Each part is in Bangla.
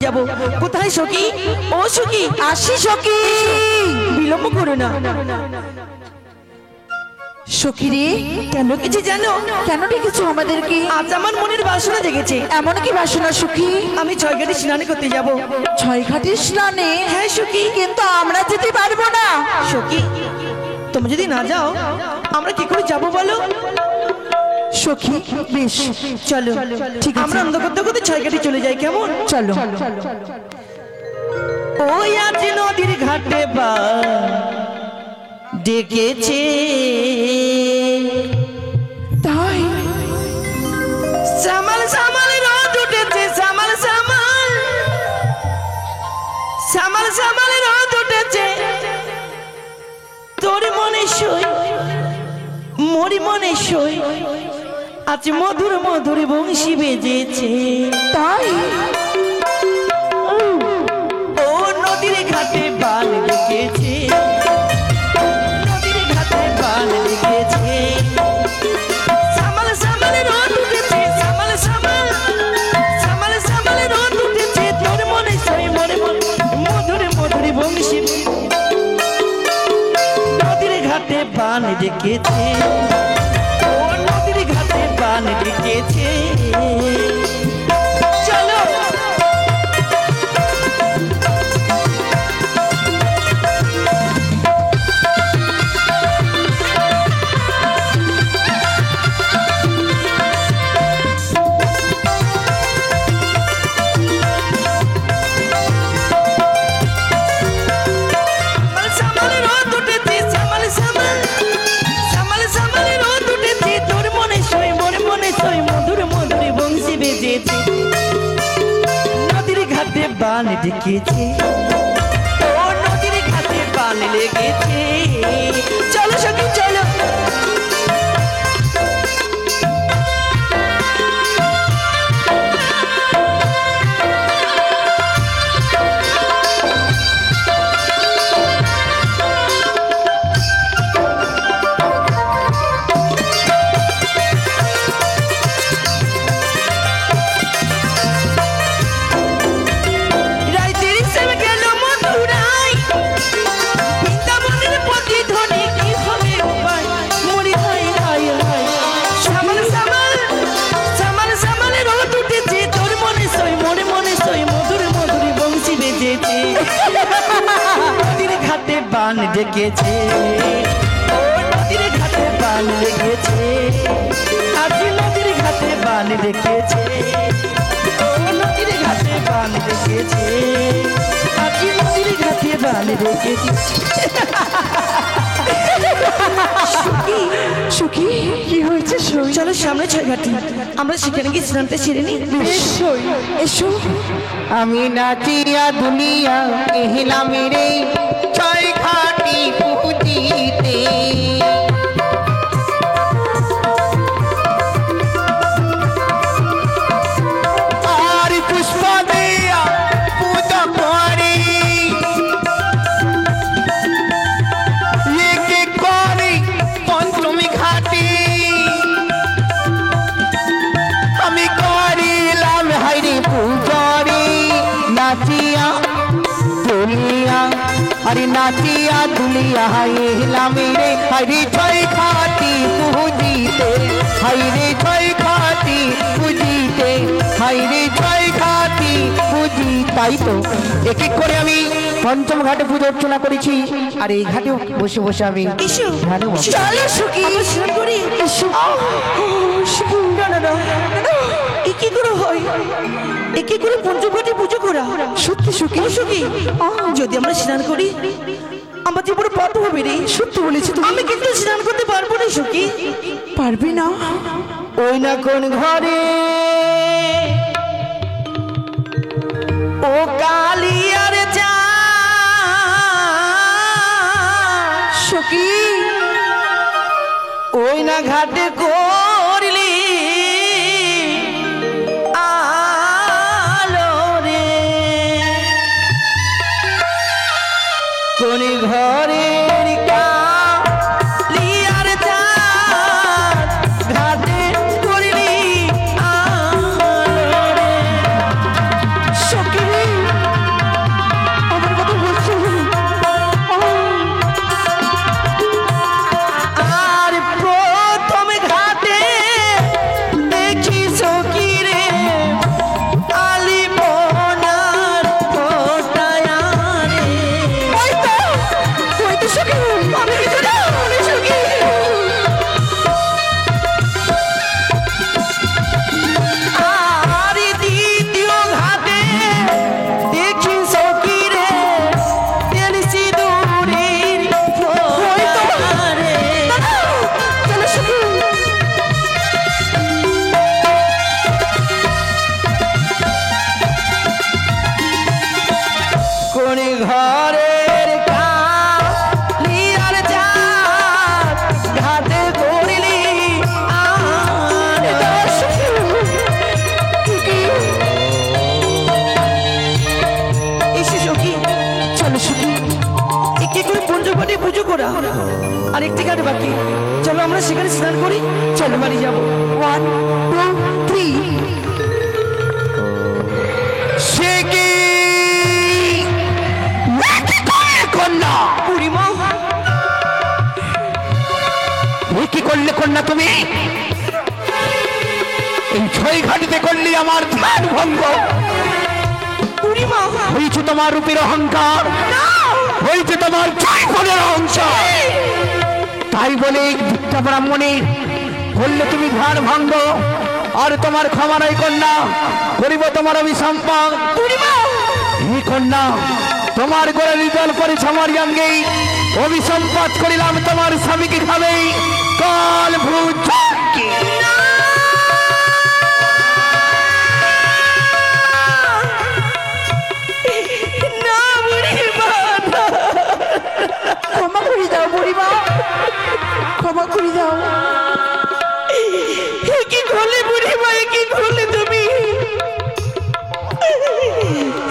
যাবো কোথায় সখী? ও সখী, আসি সখী, বিলম্ব করো না। সখী রে, কেন কিছু জানো? কেন ডেকেছো আমাদেরকে? আজ আমার মনের বাসনা জেগেছে। এমন কি বাসনা সখী? আমি ছয়ঘাটে স্নান করতে যাব। ছয়ঘাটে স্নানে? হ্যাঁ সখী। কিন্তু আমরা যেতে পারবো না। সখী, তুমি যদি না যাও আমরা কি করে যাব বলো? সখী বেশ, চলো, ঠিক আছে, আমরা অন্ধ করতে করতে ছয়ঘাটে চলে যাই, কেমন? চলো। ওই আজ নদীর ঘাটে বা ডেকেছে, তাই সামাল সামাল রোদ উঠেছে, সামাল সামাল, সামাল সামাল রোদ উঠেছে, তোর মনে সই মরি মনে সই, আজ মধুর মধুর বংশী বেজেছে, তাই ও নদীর ঘাটে বান ডেকেছে, নদীর ঘাটে বান ডেকেছে, সামাল সামাল রোদ উঠেছে, সামাল সামাল, সামাল সামাল রোদ উঠেছে, তোর মনে সই মরে মনে মধুর মধুর বংশী, নদীর ঘাটে বান ডেকেছে, ও নদীর ঘাটে বান ডেকেছে, চলো। নদীর ঘাটে বান ডেকেছে, ও নদীর ঘাটে বান লেগেছে, চলো সখী চলো। নদীর ঘাটে বান ডেকেছে, ও নদীর ঘাটে বান লেগেছে, আজ নদীর ঘাটে বান ডেকেছে, ও নদীর ঘাটে বান ডেকেছে, আজ নদীর ঘাটে বান ডেকেছে। সুখী, কি হয়েছে? চলো সামনে ছয়ঘাটি, আমরা সেখানে গিয়ে স্নানটা সেরে নিই। এসো। আমি নাচিয়া দুনিয়া এহিলা মেরে ছয় ঘাটি পুজিতে, আর পুষ্প দিয়া পূজা করি, একে করি পঞ্চমী ঘাটি, আমি করিলাম হাইরে পূজারি, নাচিয়া দুলিয়া, আরে নাচিয়া দুলিয়া হাইলা মেরে হাইরে ছয় ঘাটি পুজিতে, হাইরে ছয় ঘাটি পুজিতে, হাইরে ছয় ঘাটি পুজি, তাই তো এক এক করে আমি পঞ্চম ঘাটে পুজো অর্চনা করেছি, আর এই ঘাটেও বসে বসে আমি ধ্যানে বসে। চলো সুখী, আমরা স্নান করি। এসো। না না না, কি করে হয়? একে করে পঞ্চবটি পুজো করা? সত্যি সুখী, সুখী, যদি আমরা স্নান করি আমার যে বড় পাপ হবে রে। সত্যি বলেছি তুমি। আমি কিন্তু স্নান করতে পারবো না সুখী। পারবি না? ওই না কোন ঘরে ও কালিয়ার যা সখী, ওই না ঘাটে করলি আলো রে, কোন ঘরের কালিয়ার যা ঘাটে করলি আলো রে, সখী ঘরের কালিয়ার চাঁদ ঘাটে করলি আর এসে সখী চলো সখী একটি করে পঞ্চবটে পুজো করা আর একটি ঘাট বাকি চলো আমরা সেখানে স্নান করি চলো বাড়ি যাবো 1 2 3 সে কি কন্যা বুড়িমা এ কি করলে কন্যা তুমি এই ছয় ঘাটিতে করলি আমার ধ্যান ভঙ্গ বুড়িমা হয়েছে তোমার রূপের অহংকার হয়েছে তোমার জয়ফলের অহংকার তাই বলে ভিক্ষা ব্রাহ্মণে বললে তুমি ধ্যান ভঙ্গ আর তোমার ক্ষমা নাই কন্যা করিব তোমার অভিসম্পাদ বুড়িমা হে কন্যা তোমার গোড়া নিদল করে আমার অঙ্গে অভিসম্পাদ করিলাম তোমার স্বামীকে খাবে কাল ভূত না বুড়িমা না। ক্ষমা করে দাও বুড়িমা ক্ষমা করে দাও এ কি করলে বুড়িমা এ কি করলে তুমি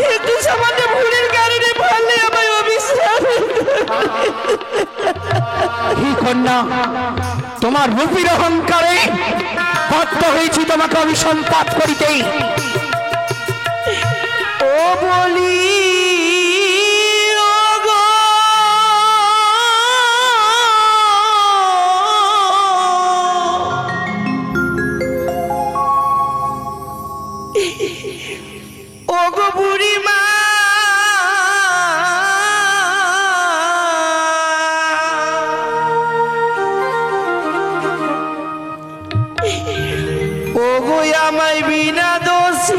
একটু সামান্য ভুলের কারণে পারলে আমায় অবিশ্বাস হে কন্যা তোমার রূপের অহংকারে বাধ্য হয়েছি তোমাকে অভিসম্পাদ করিতে ও বলি ও গো ও গো বুড়িমা ও গো আমায় বিনা দোষী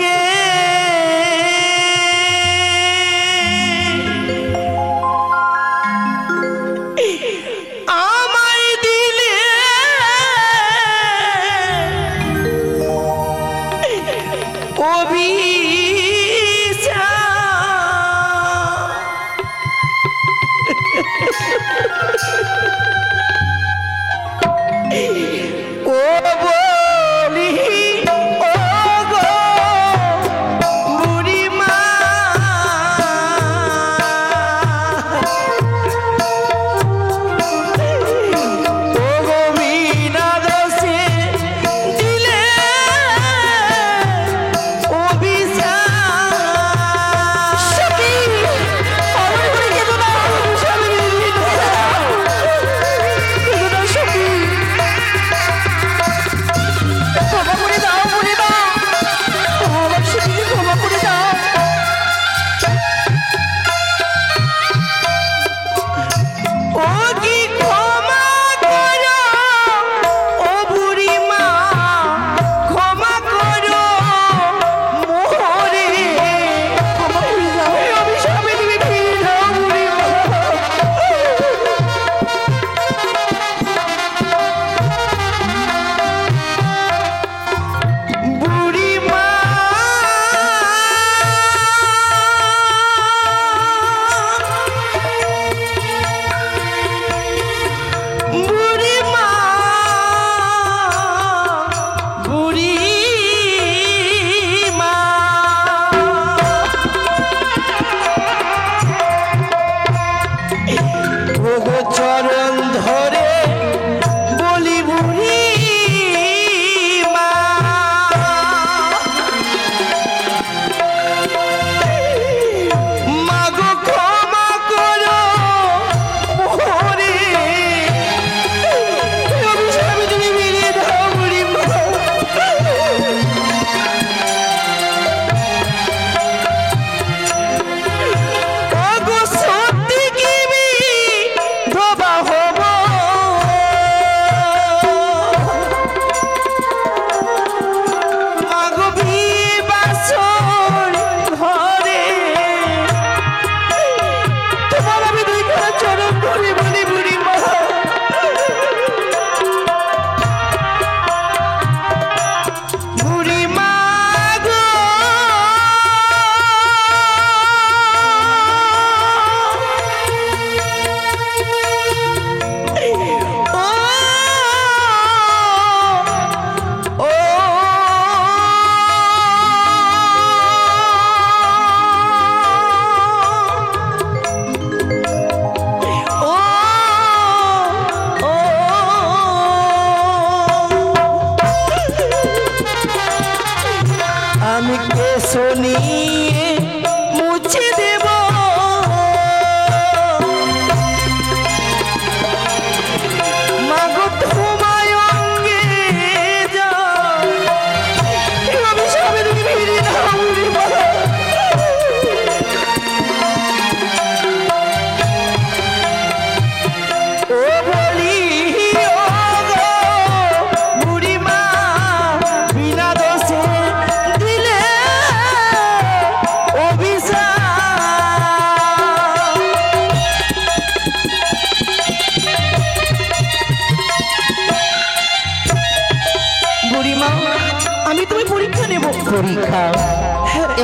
পরীক্ষা,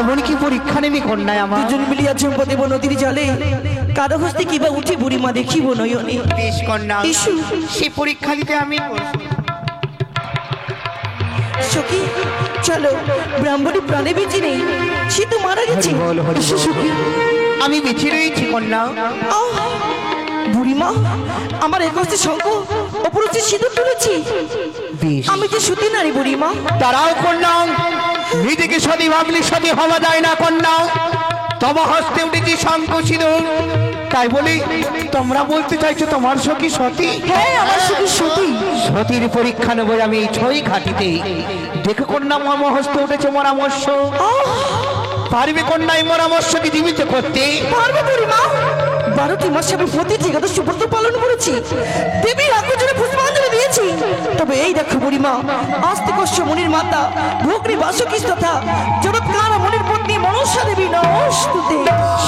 এমন কি পরীক্ষা নেবে কন্যায় আমার? দুজন মিলিয়া চুম্ব দেব নদীর জলে, কারো হস্তে কিবা উঠে বুড়িমা দেখিব নয়নে। বেশ কন্যা, ইসু। সে পরীক্ষা দিতে আমি সখী চলো, ব্রাহ্মণী প্রাণে বেঁচে নেই, সে তো মারা গেছে। হরি বল, হরি এসো বল। সখী। আমি বেঁচে রয়েছি কন্যা। আহ! বুড়িমা, আমার এক হস্তে শঙ্খ, অপর হস্তে সিঁদুর তুলেছি, বেশ, আমি যে সতী নারী বুড়িমা। তারাও কন্যা, নিজেকে সতী ভাবলে সতী হওয়া যায় না কন্যা। তব হস্তে উঠেছি শঙ্খ সিঁদুর, তাই বলি তোমরা বলতে চাইছো তোমার সখী সতী? হ্যাঁ, আমার সখী সতী। সতীর পরীক্ষা নেবো আমি এই ছয় ঘাটিতে। দেখো কন্যা, মম হস্তে উঠেছে পরামর্শ। পারবে কন্যা এই পরামর্শকে জীবিত করতে? পারবো বুড়িমা। 12টি মাসে আমি প্রতিটি একাদশ ব্রত পালন করেছি, দেবীর আকর্ষণে পুষ্পাঞ্জলি দিয়েছি। তবে এই দেখো বুড়িমা, আস্তিকস্য মুনির মাতা ভগ্নী বাসুকী তথা জগৎকার মুনির পত্নী মনসা দেবী নমস্তুতে।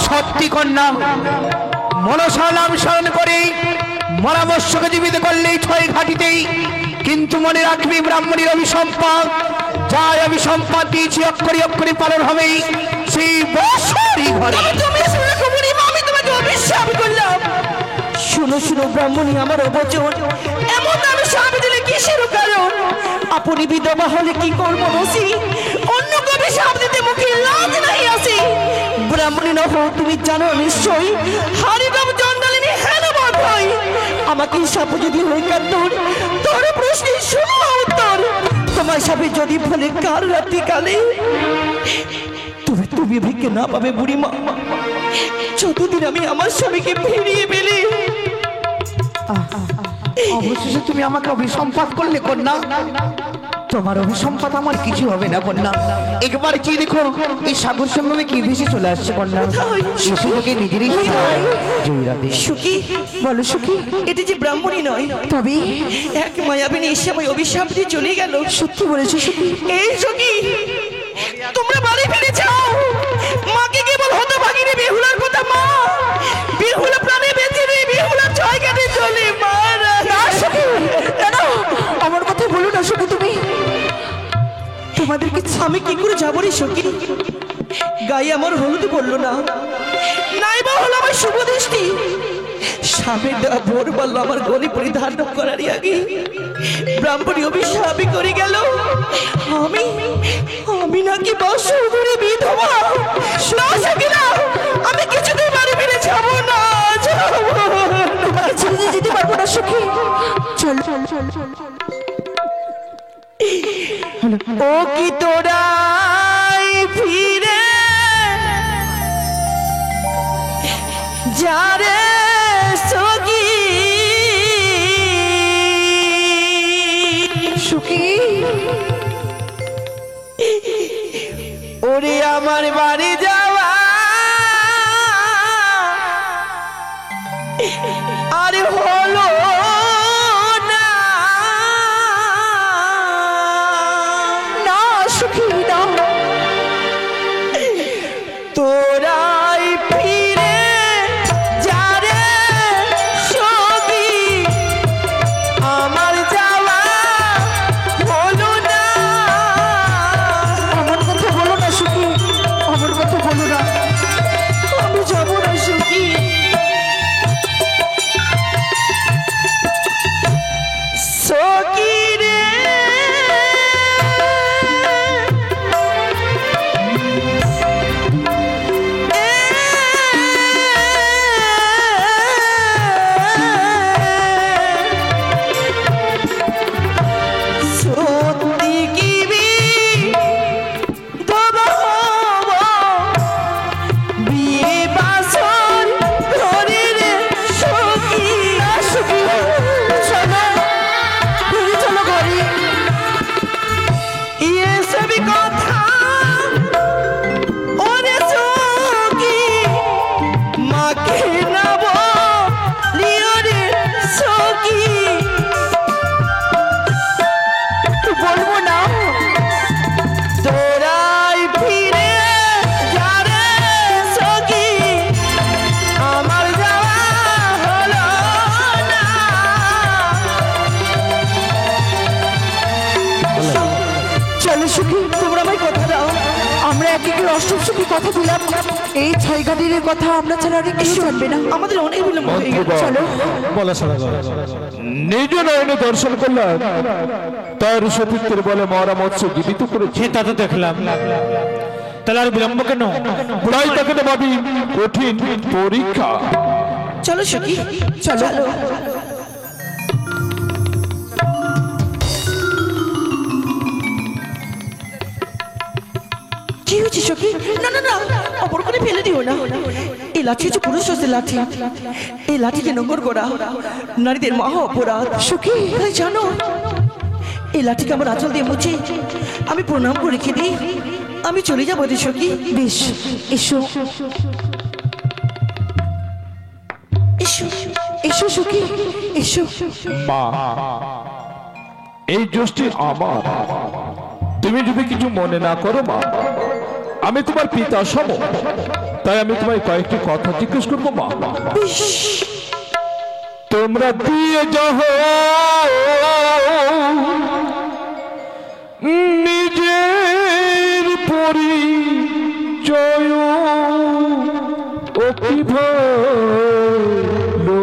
সত্যি কন্যা, মনসা নাম স্মরণ করে পরামর্শকে জীবিত করলে এই ছয় ঘাটিতেই। কিন্তু মনে রাখবি ব্রাহ্মণীর অভিসম্পাদ, যাই অভিসম্পাদ দিয়েছি অক্ষরে অক্ষরে পালন হবে সেই বছরই ঘরে। তবে তুমি শুনে রাখো বুড়িমা, আমি তোমাকে অভিশাপ করলাম। শুনো শুনো ব্রাহ্মণী, আমার অবচন এমন আমি সাপ দিলে কিসের কারণ? আপনি বিধবা হলে কি করবো রসি? অন্য কবি সাপ দিতে মুখে লাজ নাই আসি। ব্রাহ্মণী নহ, তুমি জানো নিশ্চয়ই হারিবাম জন্ডালিনী হেন বধই। আমাকে সাপ যদি হয়ে কান্দর, তোর প্রশ্নে শুনো উত্তর। তোমার সাপে যদি ফলে কার রাত্রি কালে, তুমি ভিক্ষে না পাবে বুড়িমা, যতদিন আমি আমার স্বামীকে ফিরিয়ে পেলে। অবশেষে তুমি আমাকে অভিসম্পাদ করলে কন্যা। তোমার অভিসম্পাদ আমার কিছু হবে না কন্যা। একবার কি দেখো, এই সাগর সঙ্গমে কি ভেসে চলে আসছে কন্যা। শিশুকে নিজেরই জয় রাধে। সুখী, বলো সুখী, এটি যে ব্রাহ্মণী নয়, তবে এক মায়াবিনী এসে আমায় অভিশাপ দিয়ে চলে গেল। সত্যি বলেছো সুখী? এই সুখী, তোমরা বাড়ি ফিরে যাও। মাকে কেবল হতভাগিনী বেহুলার কথা, মা বেহুলা প্রাণে বেঁচে নেই, বেহুলা ছয় কাটে চলে মারা। না সুখী, না, আমার কথা বলো না সুখী। তুমি তোমাদেরকে আমি কি করে যাবো রে সখী? গায়ে আমার হলুদ পড়লো না, নাই বা হলো আমার শুভ দৃষ্টি। স্বামীর দেওয়া ভোর বলল আমার গলি পরিধান করারই আগে ব্রাহ্মণী অভিশাপই করে গেল। আমি আমি নাকি বৎসরে বিধবা। না সখী না, আমি কিছুতেই বাড়ি ফিরে যাবো না, যাবো না। তোমাকে ছেড়ে যেতে পারবো না সখী। চল চল চল চল চল। ও কি তোরাই ফিরে যারে সখী, সুখী ওরে আমার বাড়ি যাওয়া আরে হলো না, না সুখী না। তোরাই ফিরে যারে সখী, আমার যাওয়া হলো না। আমার কথা বলো না সুখী, আমার কথা বলো অষ্টম সুখী কথা দিলাম এই ছয়ঘাটের কথা আমরা ছাড়া আর কেউ জানবে না। আমাদের অনেক বিলম্ব হয়ে গেল, চলো। বলা সারা নিজ নয়নে দর্শন করলাম তার সতীত্বের বলে মরা মৎস্য জীবিত করেছে। তা তো দেখলাম, তাহলে আর বিলম্ব কেন? তাই তাকে তো ভাবি কঠিন পরীক্ষা। চলো সখী, চলো। কি হয়েছে সখী? না না না, অপর করে ফেলে দিও না। এই লাঠি হচ্ছে পুরুষ হচ্ছে লাঠি, এই লাঠিকে নোংর করা নারীদের মহা অপরাধ। সখী তাই জানো, এই লাঠিকে আমার আঁচল দিয়ে মুছে আমি প্রণাম করে রেখে দিই, আমি চলে যাবো রে সখী। বেশ, এসো এসো এসো সখী, এসো। মা, এই দোষটি আমার, তুমি যদি কিছু মনে না করো মা, আমি তোমার পিতা সম, তাই আমি তোমায় কয়েকটি কথা জিজ্ঞেস করবো মা। তোমরা দিয়ে যাও নিজের পরিচয় ও কি ভালো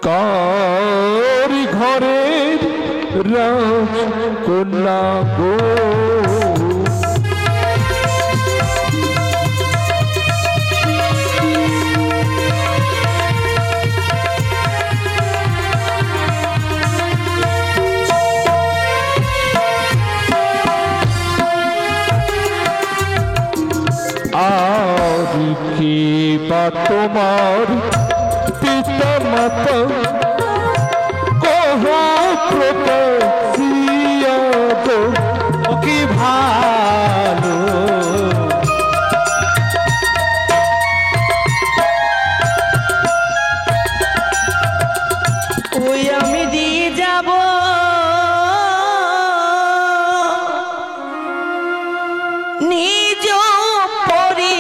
কার ঘরের রাজকন্যা গো। আর কি বা তোমার পিতা মাতা কহ প্রকাশিয়া গো কি ভালো ওই আমি দিয়ে যাব নিজ পরি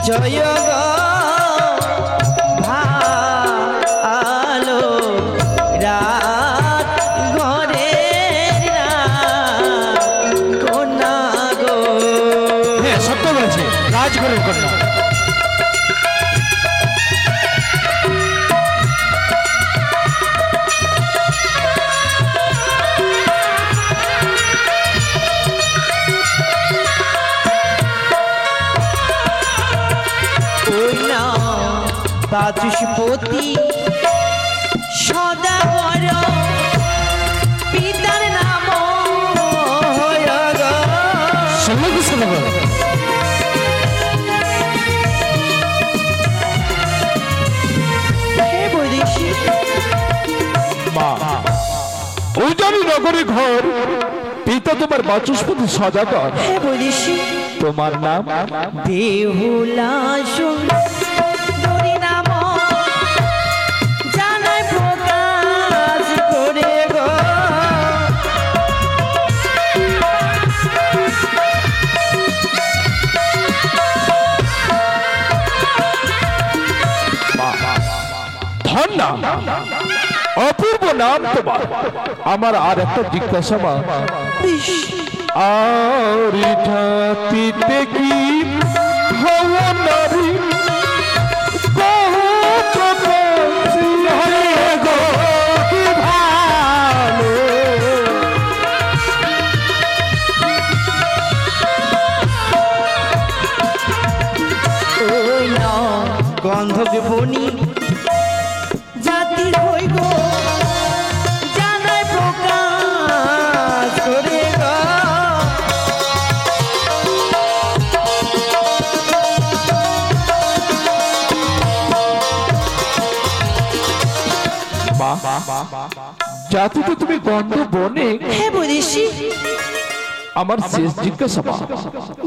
জয় ভালো রাত ঘরে কন্যা গো। হ্যাঁ সত্য বলেছে, রাজঘরের কন্যা। বাচস্পতি সদাগর পিতার নাম নগরী ঘর, পিতা তোমার বাচস্পতি সদাগর। হ্যাঁ বৈদেশী। তোমার নাম? বেহুলা সুন্দরী নাম জানাই প্রকাশ করে গো। ধন্যা, অপূর্ব নাম তোমার। আমার আর একটা জিজ্ঞাসা মা, আর জাতিতে কি হওয়া নারী গন্ধক বনি জাতির হই গো জানাই প্রকাশ করে গো। জাতিতে তুমি গন্ধ বনে? হ্যাঁ বৈদেশী। আমার শেষ জিজ্ঞাসা মা,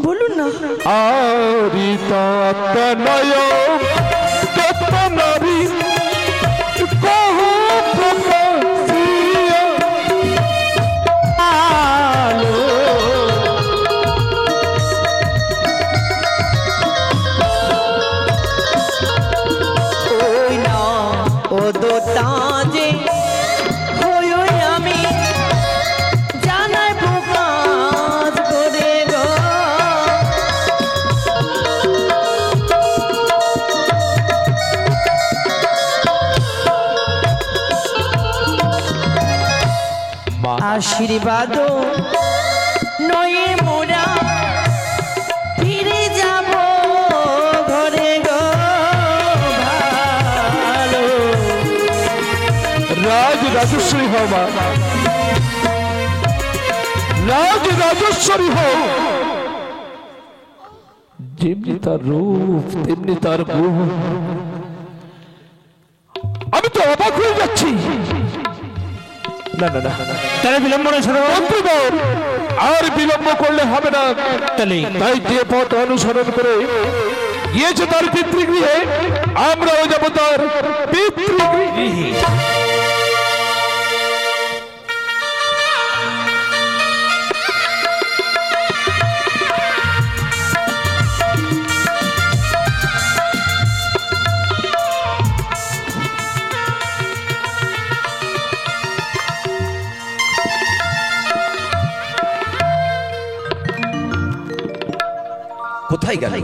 বলুন না। আরি তত্নয় তত্নরি কহ প্রকাশিয়া আলো। ওই না ও দোতা যে হই আমি জানাই প্রকাশ আশীর্বাদ নয়ে মোরা ফিরে যাব ঘরে গো ভালো। রাজ রাজেশ্বরী হও মা, রাজ রাজেশ্বরী হও। যেমনি তার রূপ তেমনি তার গুণ, আমি তো অবাক হয়ে যাচ্ছি। না না না, তাহলে বিলম্ব না শোনো, আর বিলম্ব করলে হবে না। তাই যে পথ অনুসরণ করে গিয়েছে তার পিতৃগৃহে, আমরাও যাব তার পিতৃগৃহে। কোথায় গেল?